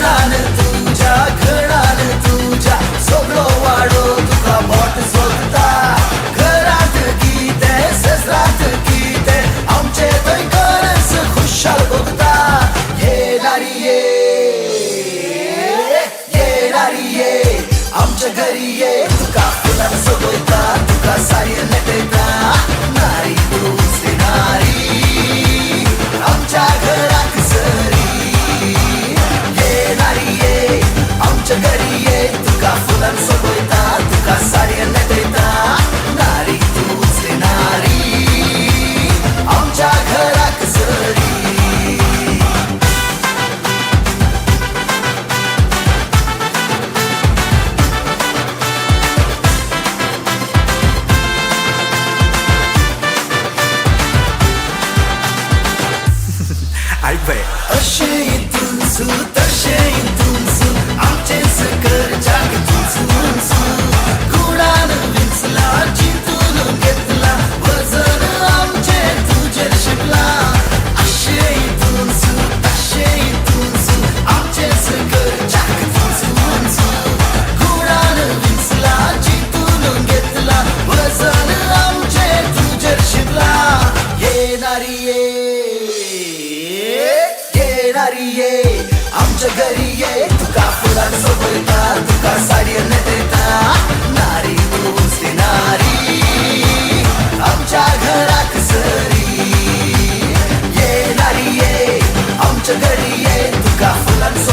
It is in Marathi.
घणान तुझ्या घणान तुझ्या सगळो वाडो तुका बोट सोदता घरात किते ससरात किते आमचे थंय गरज खुशाल भोगता येणारी ये आमच्या घरी ये तुका फुलान सोबयता तुका सायन नेटयता नारी तूच रे नारी आमच्या घराक सरी येणारी ये आमच्या घरी ये तुका फुलान सोबयता तुका सायन नेटयता नारी तूच रे नारी आमच्या घराक सरी ऐक बाय अशे इथून सू तशे इथून सू आमचेच घर जाग तुझून सू गुणान विंचला चिंतून घेतला वजन आमचे तुझेर शिपला अशे इथून सू तशे इथून सू आमचेच घर जाग तुझून सू गुणान विंचला चिंतून घेतला वजन आमचे तुझेर शिपला येणारी ये आमच्या घरी ये तुका फुलान सोबयता तुका साडयेन नेटयता नारी तूच रे नारी आमच्या घराक सरी येणारी ये आमच्या घरी ये तुका फुलान